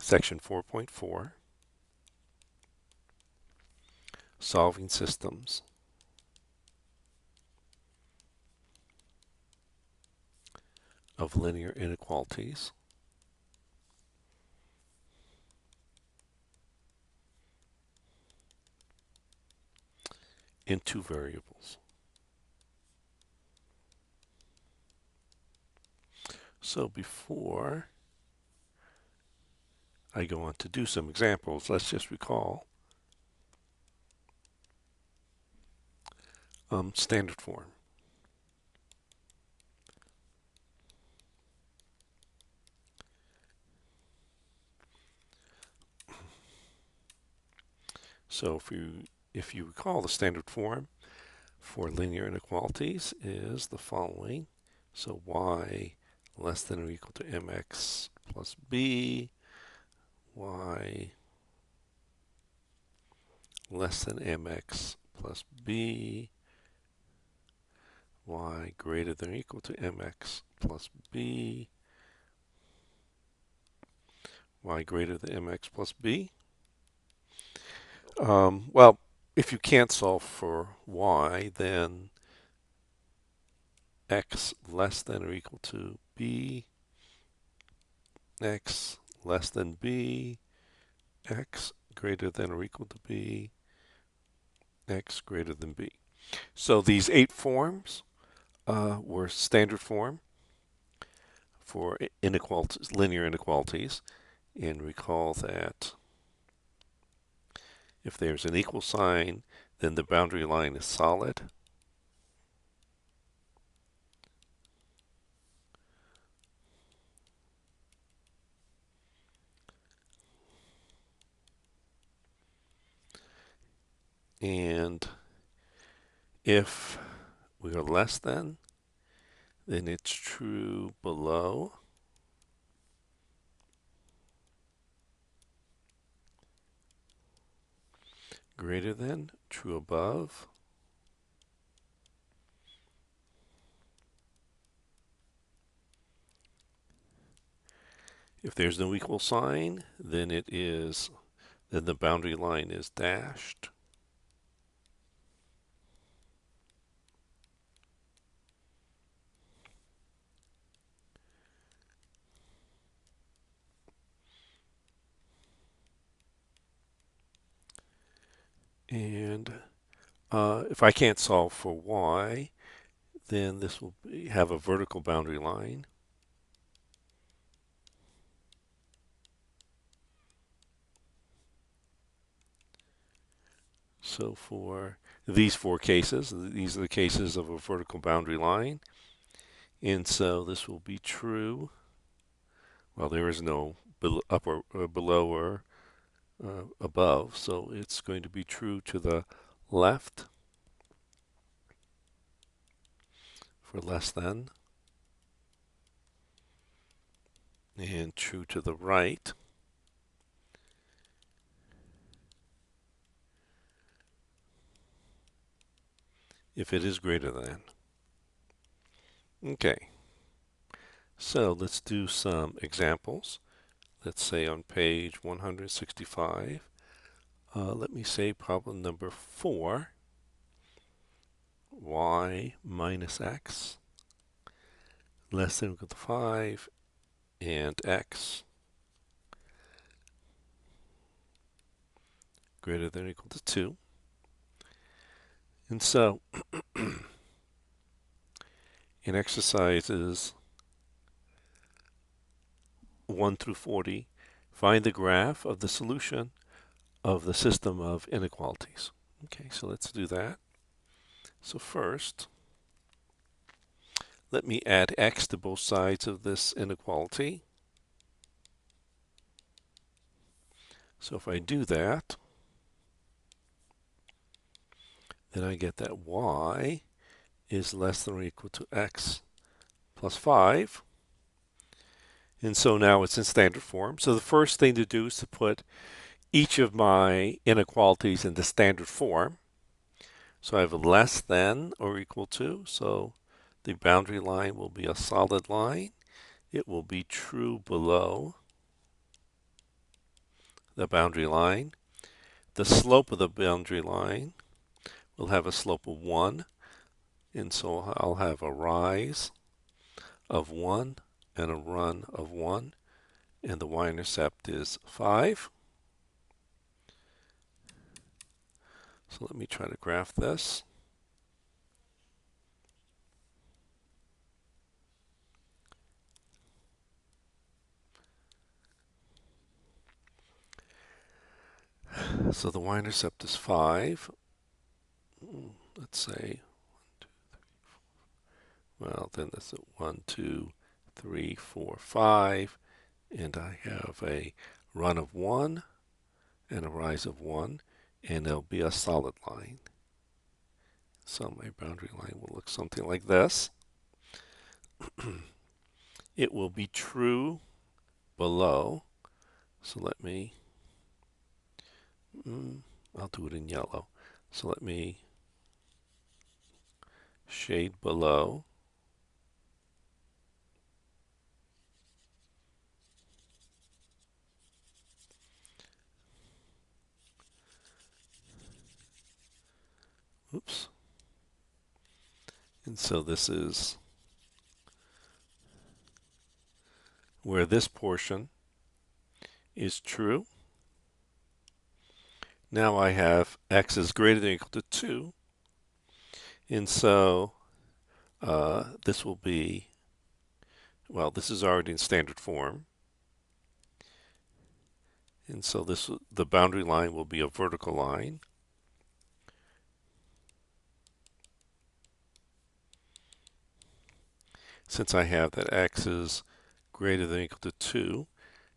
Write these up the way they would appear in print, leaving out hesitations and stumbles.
Section 4.4, Solving Systems of Linear Inequalities in two variables. So before I go on to do some examples, let's just recall standard form. So if you recall, the standard form for linear inequalities is the following. So y less than or equal to mx plus b, y less than mx plus b, y greater than or equal to mx plus b, y greater than mx plus b. Well, if you can't solve for y, then x less than or equal to b, x less than b, x greater than or equal to b, x greater than b. So these 8 forms were standard form for inequalities, linear inequalities. And recall that if there's an equal sign, then the boundary line is solid. And if we are less than, then it's true below. Greater than, true above. If there's no equal sign, then then the boundary line is dashed. And if I can't solve for y, then this will have a vertical boundary line. So for these 4 cases, these are the cases of a vertical boundary line. And so this will be true. Well, there is no up or below or above, so it's going to be true to the left for less than, and true to the right if it is greater than. Okay, so let's do some examples. Let's say on page 165, let me say problem number 4, y minus x less than or equal to 5, and x greater than or equal to 2. And so in exercises 1 through 40, find the graph of the solution of the system of inequalities. Okay, so let's do that. So first, let me add x to both sides of this inequality. So if I do that, then I get that y is less than or equal to x plus 5. And so now it's in standard form. So the first thing to do is to put each of my inequalities into standard form. So I have a less than or equal to. So the boundary line will be a solid line. It will be true below. the boundary line. The slope of the boundary line will have a slope of 1, and so I'll have a rise of 1 and a run of 1, and the y-intercept is 5. So let me try to graph this. So the y-intercept is 5. Let's say, well, then that's a 1, 2, 3, 4, 5, and I have a run of 1 and a rise of 1, and there'll be a solid line. So my boundary line will look something like this. It will be true below. So let me, I'll do it in yellow. So let me shade below. Oops. And so this is where this portion is true. Now I have x is greater than or equal to 2. And so this will be, well, this is already in standard form. And so the boundary line will be a vertical line. Since I have that x is greater than or equal to 2,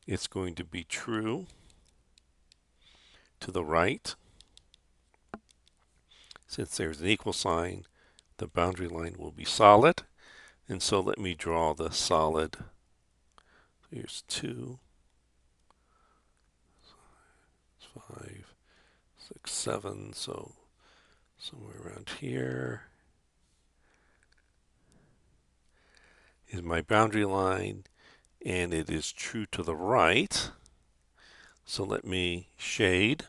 it's going to be true to the right. Since there's an equal sign, the boundary line will be solid. And so let me draw the solid. Here's 2, 5, 6, 7, so somewhere around here is my boundary line, and it is true to the right. So let me shade,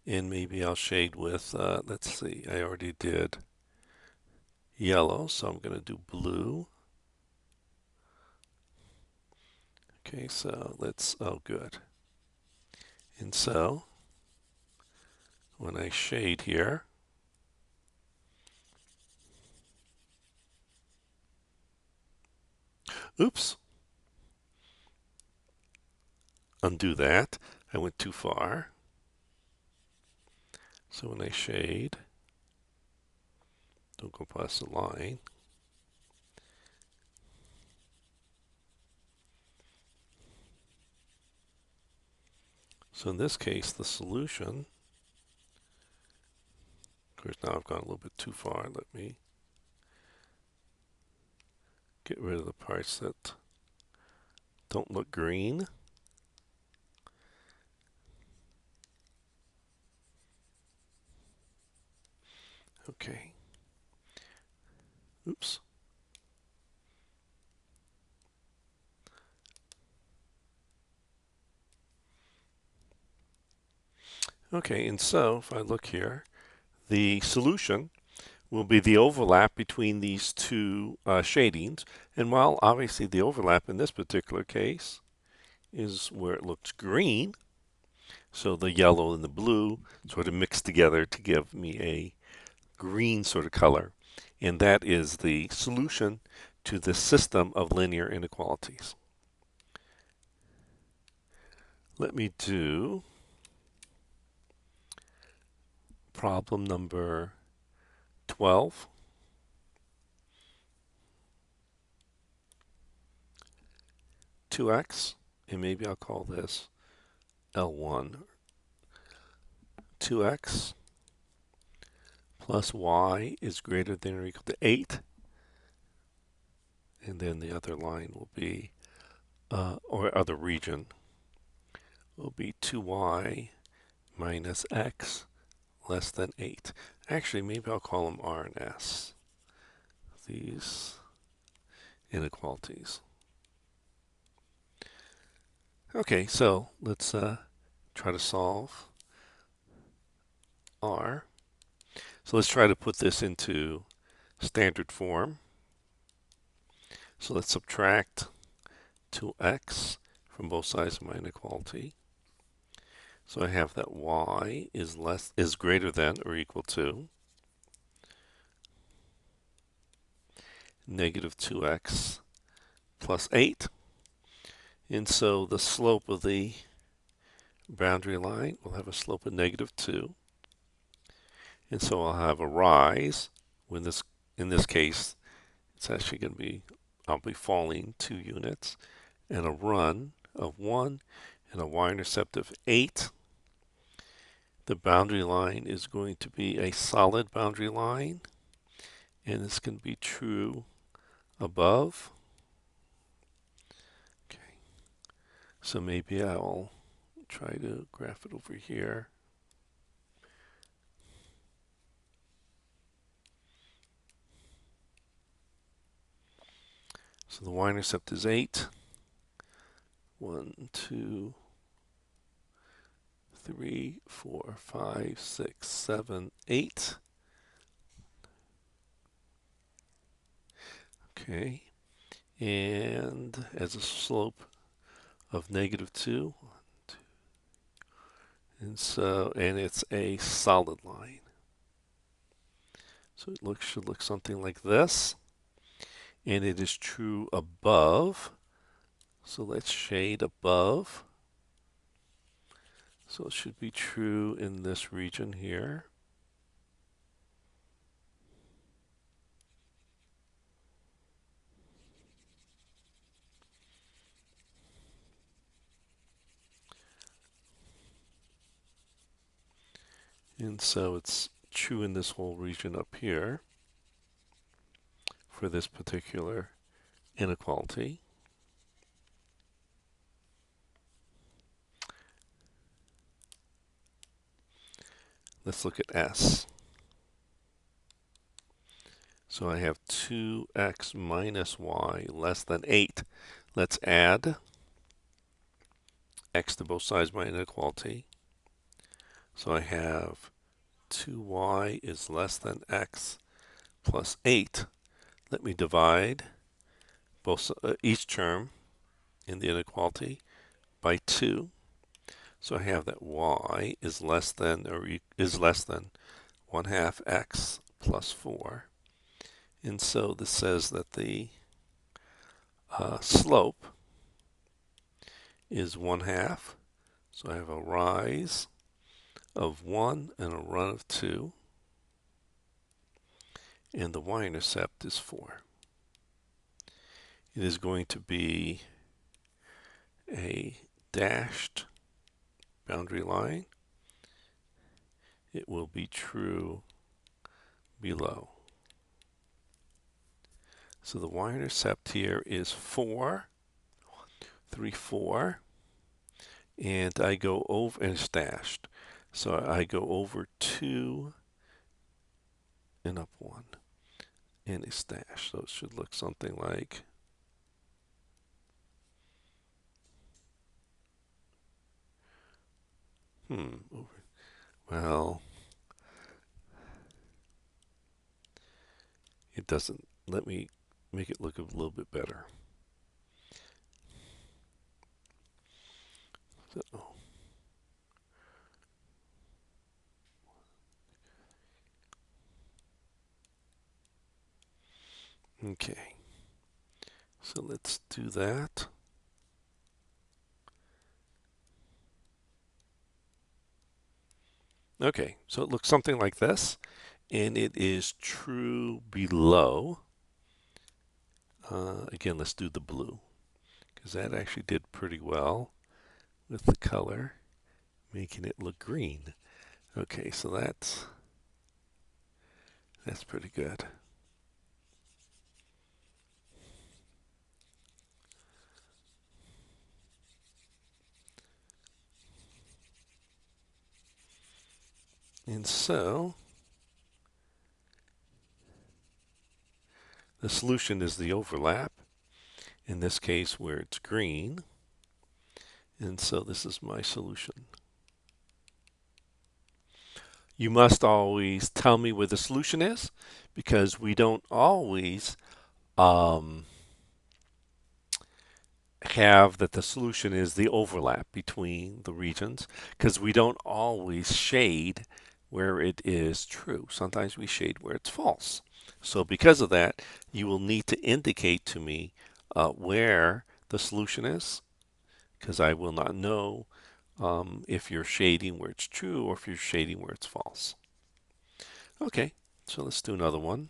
and maybe I'll shade with, let's see, I already did yellow, so I'm going to do blue. Okay, so let's, oh good. And so when I shade here, oops, undo that. I went too far. So when I shade, don't go past the line. So in this case, the solution, of course now I've gone a little bit too far. Let me get rid of the parts that don't look green. Okay. Oops. Okay, and so if I look here, the solution will be the overlap between these two shadings. And while obviously the overlap in this particular case is where it looks green, so the yellow and the blue sort of mix together to give me a green sort of color. And that is the solution to the system of linear inequalities. Let me do problem number 12. Two x, and maybe I'll call this L1. 2x plus y is greater than or equal to 8. And then the other line will be, or other region, will be 2y minus x less than 8. Actually, maybe I'll call them R and S, these inequalities. Okay, so let's try to solve r. So let's try to put this into standard form. So let's subtract 2x from both sides of my inequality. So I have that y is greater than or equal to negative 2x plus 8. And so the slope of the boundary line will have a slope of negative 2. And so I'll have a rise. When this, in this case, it's actually going to be, I'll be falling 2 units, and a run of 1, and a y-intercept of 8. The boundary line is going to be a solid boundary line, and it's going to be true above. Okay, so maybe I'll try to graph it over here. So the y-intercept is 8. 1, 2, 3, 4, 5, 6, 7, 8. Okay, and as a slope of negative 2, 1, 2, and it's a solid line. So it should look something like this, and it is true above. So let's shade above. So it should be true in this region here. And so it's true in this whole region up here for this particular inequality. Let's look at S. So I have 2x minus y less than 8. Let's add x to both sides of my inequality. So I have 2y is less than x plus 8. Let me divide each term in the inequality by 2. So I have that y is less than 1 half x plus 4. And so this says that the slope is 1 half. So I have a rise of 1 and a run of 2. And the y-intercept is 4. It is going to be a dashed boundary line. It will be true below. So the y-intercept here is 4, 3, 4, and I go over, and it's dashed. So I go over 2 and up 1, and it's dashed. So it should look something like well, it doesn't. Let me make it look a little bit better. So, okay, so let's do that. Okay, so it looks something like this, and it is true below. Again, let's do the blue, because that actually did pretty well with the color, making it look green. Okay, so that's pretty good. And so the solution is the overlap, in this case where it's green. And so this is my solution. You must always tell me where the solution is, because we don't always have that the solution is the overlap between the regions, because we don't always shade where it is true. Sometimes we shade where it's false. So because of that, you will need to indicate to me where the solution is, because I will not know if you're shading where it's true or if you're shading where it's false. Okay, so let's do another one.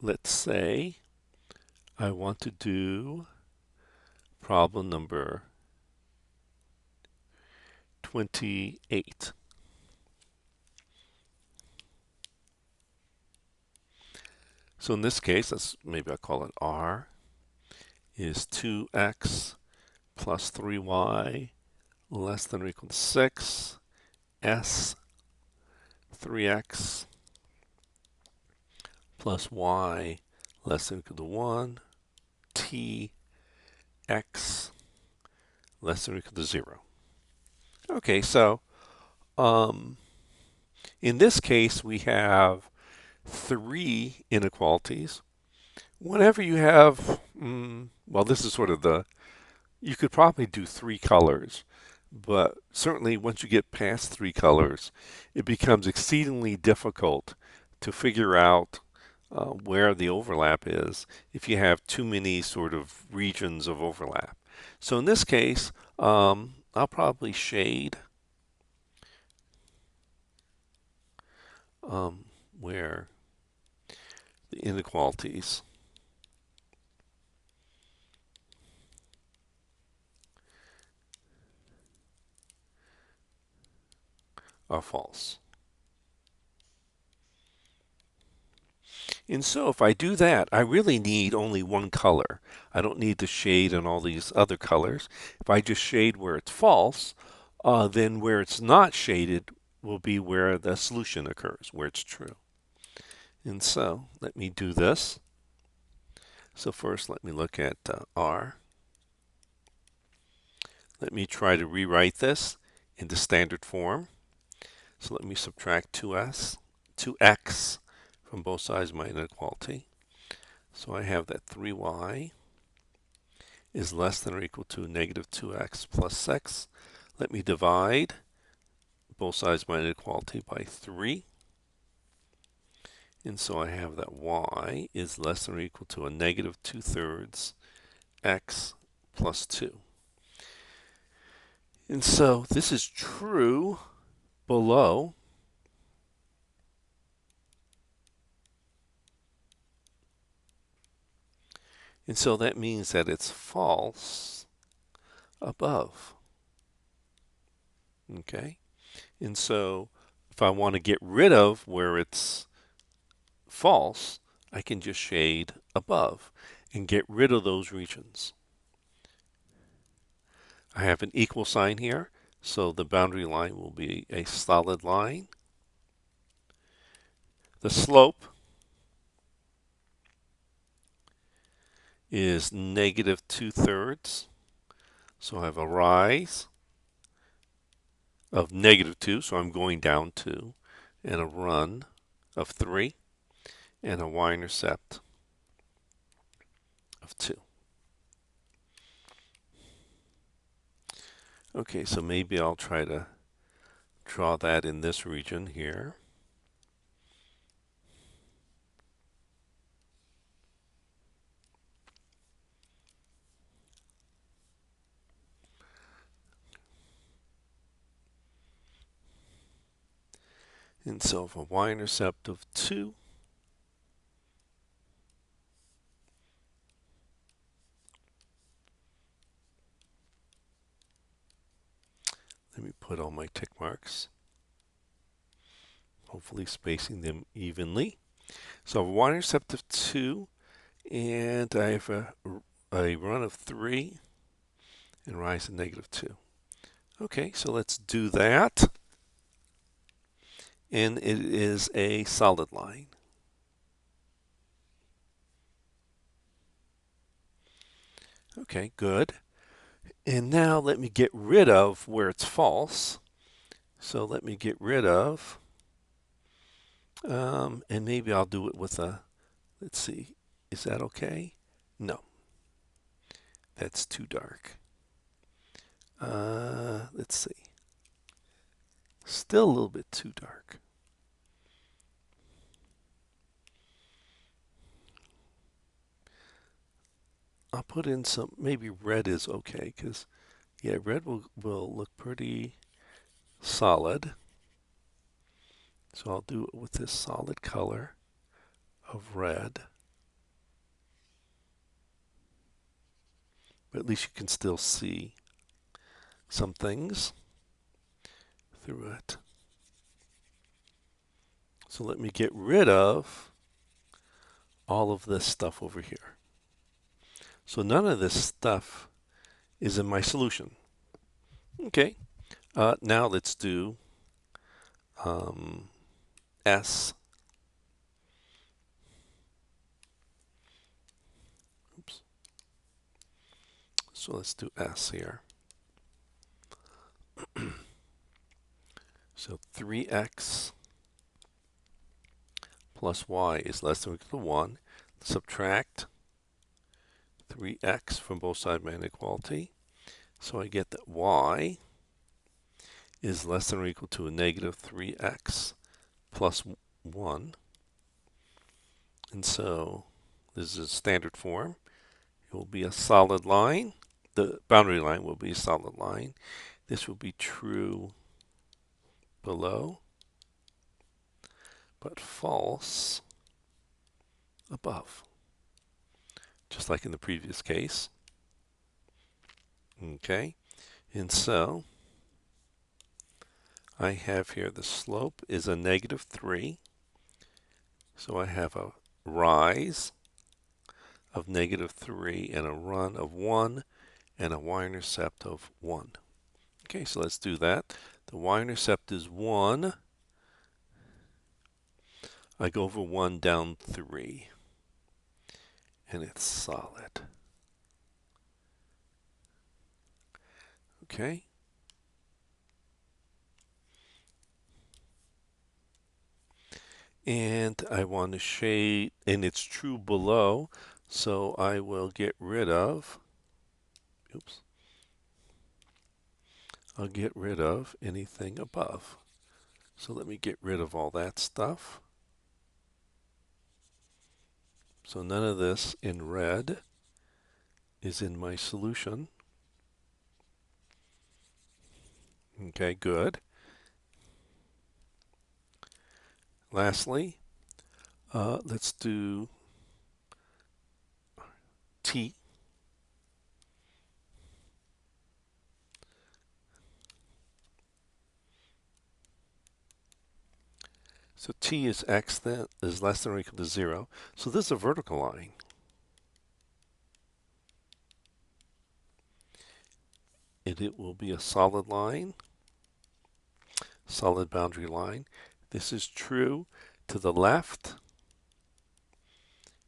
Let's say I want to do problem number 28. So in this case, maybe I'll call it R, is 2x plus 3y less than or equal to 6, S 3x plus y less than or equal to 1, T x less than or equal to 0. Okay, so in this case, we have 3 inequalities. Whenever you have, well, this is sort of you could probably do 3 colors, but certainly once you get past 3 colors, it becomes exceedingly difficult to figure out where the overlap is if you have too many sort of regions of overlap. So in this case, I'll probably shade where the inequalities are false. And so if I do that, I really need only one color. I don't need to shade in all these other colors. If I just shade where it's false, then where it's not shaded will be where the solution occurs, where it's true. And so let me do this. So first let me look at R. Let me try to rewrite this into standard form. So let me subtract 2x from both sides of my inequality. So I have that 3y is less than or equal to negative 2x plus 6. Let me divide both sides of my inequality by 3. And so I have that y is less than or equal to a negative 2/3 x plus 2. And so this is true below. And so that means that it's false above. Okay? And so if I want to get rid of where it's false, I can just shade above and get rid of those regions. I have an equal sign here, so the boundary line will be a solid line. The slope is negative 2/3, so I have a rise of negative 2, so I'm going down 2, and a run of 3, and a y-intercept of 2. Okay, so maybe I'll try to draw that in this region here. And so for y-intercept of 2, let me put all my tick marks, hopefully spacing them evenly. So y-intercept of 2, and I have a run of 3 and rise of negative 2. Okay, so let's do that. And it is a solid line. Okay, good. And now let me get rid of where it's false. So let me get rid of, and maybe I'll do it with a, let's see, is that okay? No, that's too dark. Let's see, still a little bit too dark. I'll put in some, maybe red is okay, because yeah, red will look pretty solid. So I'll do it with this solid color of red. But at least you can still see some things through it. So let me get rid of all of this stuff over here. So none of this stuff is in my solution. Okay, now let's do S. Oops. So let's do S here. So 3x plus y is less than or equal to 1. Subtract 3x from both sides of my inequality. So I get that y is less than or equal to a negative 3x plus 1. And so this is a standard form. It will be a solid line. The boundary line will be a solid line. This will be true below, but false above, just like in the previous case. Okay, and so I have here the slope is a negative 3. So I have a rise of negative 3 and a run of 1 and a y-intercept of 1. Okay, so let's do that. The y-intercept is 1. I go over 1 down 3. And it's solid. Okay. And I want to shade, and it's true below, so I will get rid of, oops, I'll get rid of anything above. So let me get rid of all that stuff. So none of this in red is in my solution. Okay, good. Lastly, let's do T. So T is x that is less than or equal to 0. So this is a vertical line. And it will be a solid line, solid boundary line. This is true to the left,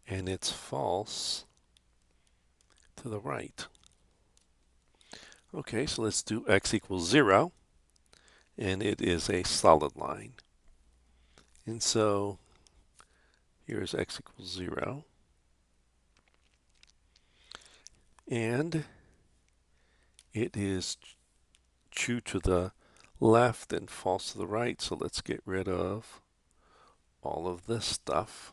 and it's false to the right. Okay, so let's do x equals 0, and it is a solid line. And so here's x equals 0. And it is true to the left and false to the right, so let's get rid of all of this stuff.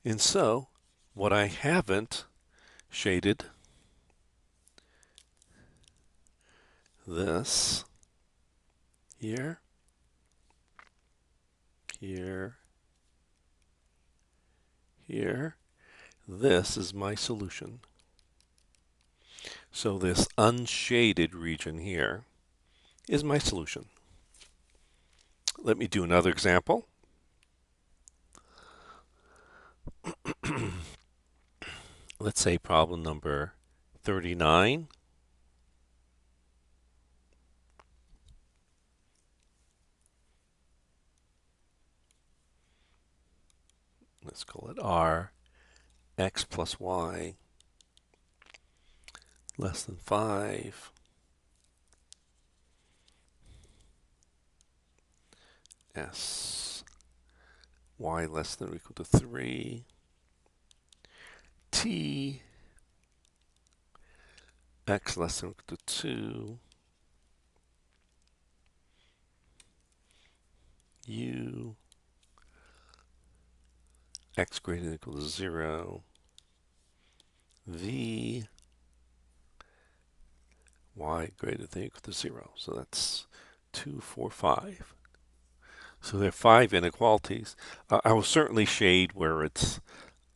And so what I haven't shaded, this here, here, here, this is my solution. So this unshaded region here is my solution. Let me do another example. Let's say problem number 39. Let's let's call it R, x plus y less than 5, S, y less than or equal to 3, T, x less than or equal to 2, U, x greater than or equal to 0, V, y greater than or equal to 0. So that's 2, 4, 5. So there are 5 inequalities. I will certainly shade where it's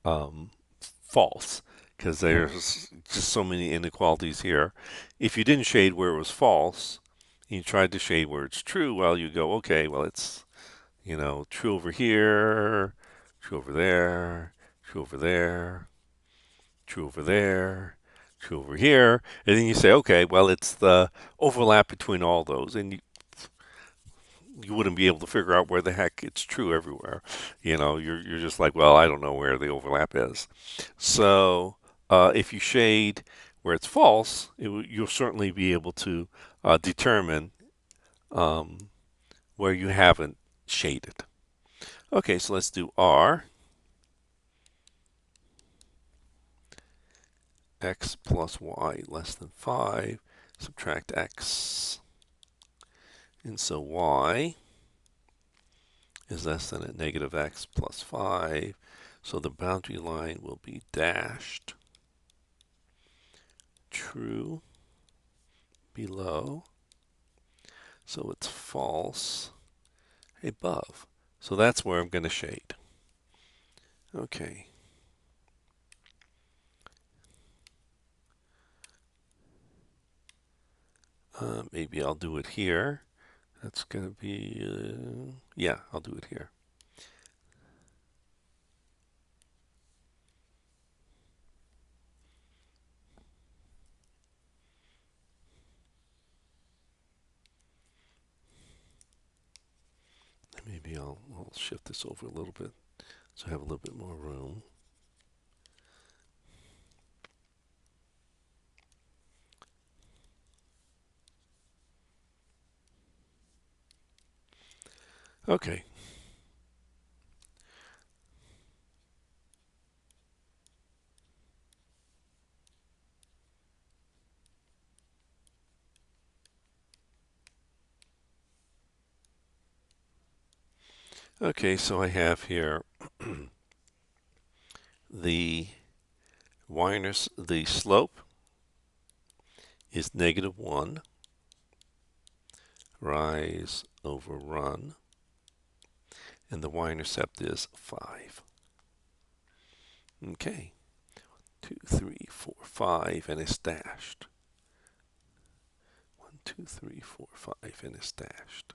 false, because there's just so many inequalities here. If you didn't shade where it was false, and you tried to shade where it's true, well, you go, okay, well, it's, true over here, true over there, true over there, true over there, true over here, and then you say, okay, well, it's the overlap between all those, and you wouldn't be able to figure out where the heck it's true everywhere. You're just like, well, I don't know where the overlap is. So if you shade where it's false, you'll certainly be able to determine where you haven't shaded. Okay, so let's do R. X plus y less than 5, subtract x. And so y is less than at negative x plus 5. So the boundary line will be dashed, true, below. So it's false above. So that's where I'm going to shade. Okay. Maybe I'll do it here. That's going to be, yeah, I'll do it here. Maybe I'll shift this over a little bit so I have a little bit more room. Okay. Okay, so I have here the the slope is negative 1, rise over run, and the y-intercept is 5. Okay, 2, 3, 4, 5, and it's dashed. 1, 2, 3, 4, 5, and it's dashed.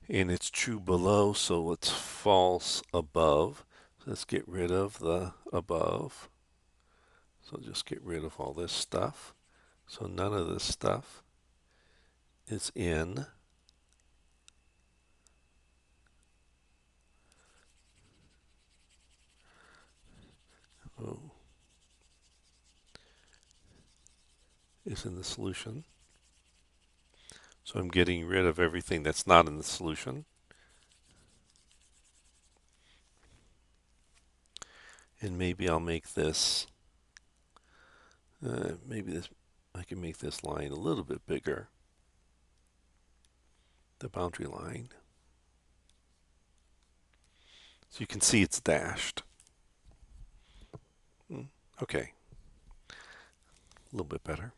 And it's true below, so it's false above. So let's get rid of the above. So just get rid of all this stuff. So none of this stuff is in. Oh, is in the solution. So I'm getting rid of everything that's not in the solution. And maybe I'll make this, I can make this line a little bit bigger, the boundary line. So you can see it's dashed. Okay, a little bit better.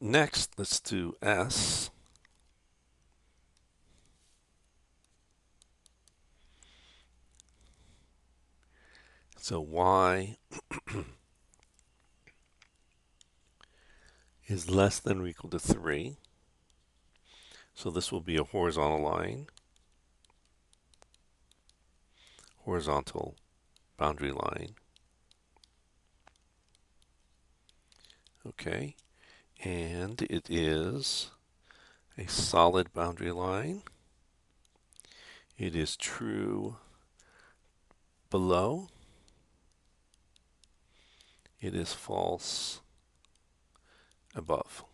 Next, let's do S. So Y is less than or equal to 3. So this will be a horizontal line, horizontal boundary line. Okay, and it is a solid boundary line. It is true below. It is false above.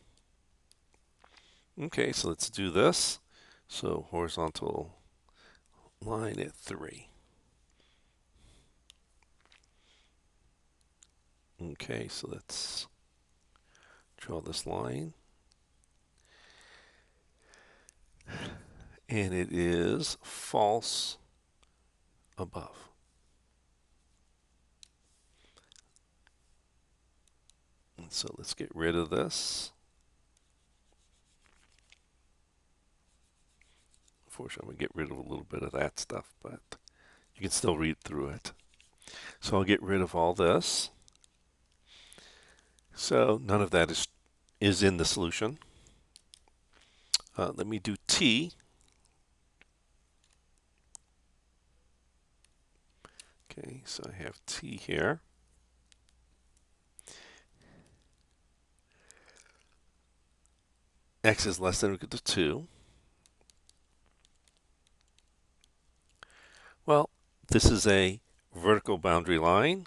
Okay, so let's do this. So horizontal line at 3. Okay, so let's draw this line. And it is false above. And so let's get rid of this. Unfortunately, I'm going to get rid of a little bit of that stuff, but you can still read through it. So I'll get rid of all this. So none of that is in the solution. Let me do t. Okay, so I have t here. X is less than or equal to 2. Well, this is a vertical boundary line.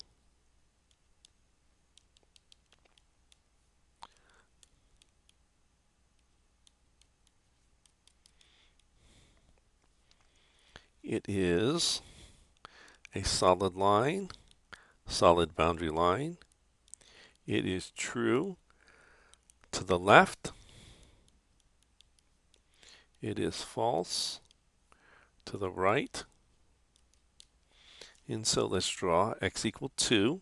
It is a solid line, solid boundary line. It is true to the left. It is false to the right. And so let's draw x equal 2.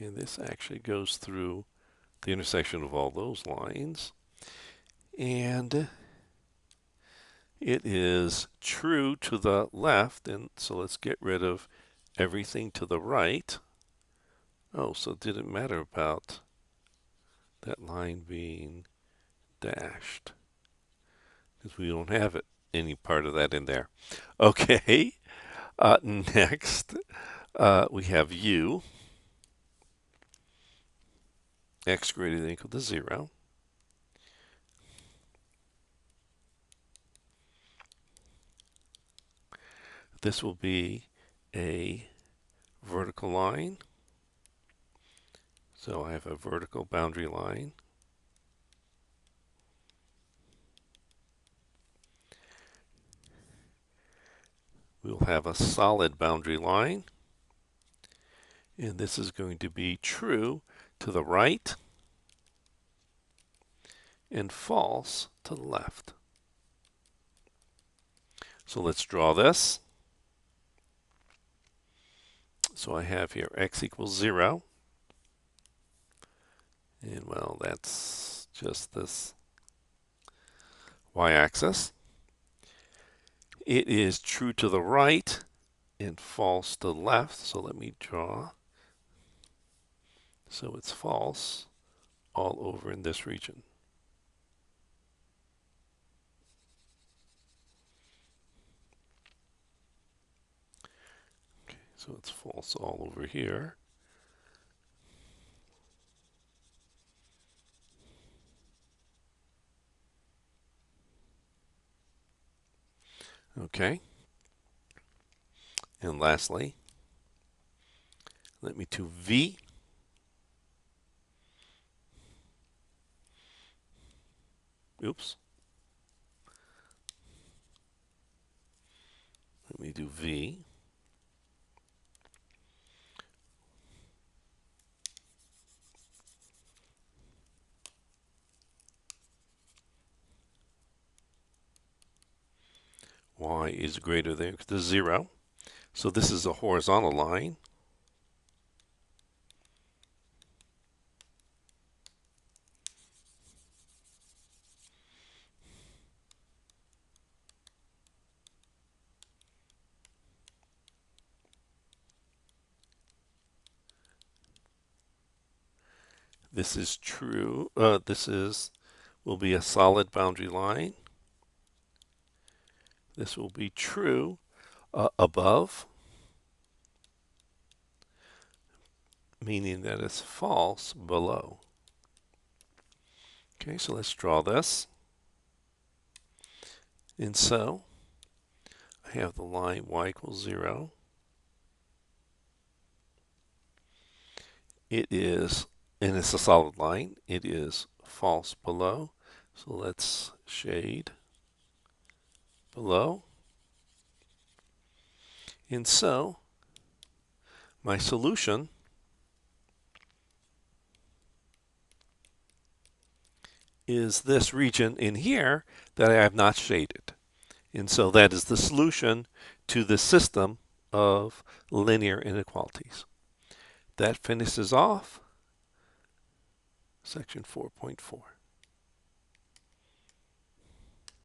And this actually goes through the intersection of all those lines. And it is true to the left. And so let's get rid of everything to the right. Oh, so it didn't matter about that line being dashed, because we don't have it, any part of that in there. Okay, next we have u, x greater than or equal to 0. This will be a vertical line. So I have a vertical boundary line. We'll have a solid boundary line. And this is going to be true to the right and false to the left. So let's draw this. So I have here x equals 0. And well, that's just this y-axis. It is true to the right and false to the left. So let me draw. So it's false all over in this region. Okay, so it's false all over here. Okay. And lastly, let me do V. Oops. Let me do V. Y is greater than or equal to 0. So this is a horizontal line. This is true. Will be a solid boundary line. This will be true above meaning that it's false below. Okay, so let's draw this. And so I have the line y equals 0. It is, and it's a solid line, it is false below. So let's shade below. And so my solution is this region in here that I have not shaded. And so that is the solution to the system of linear inequalities. That finishes off section 4.4.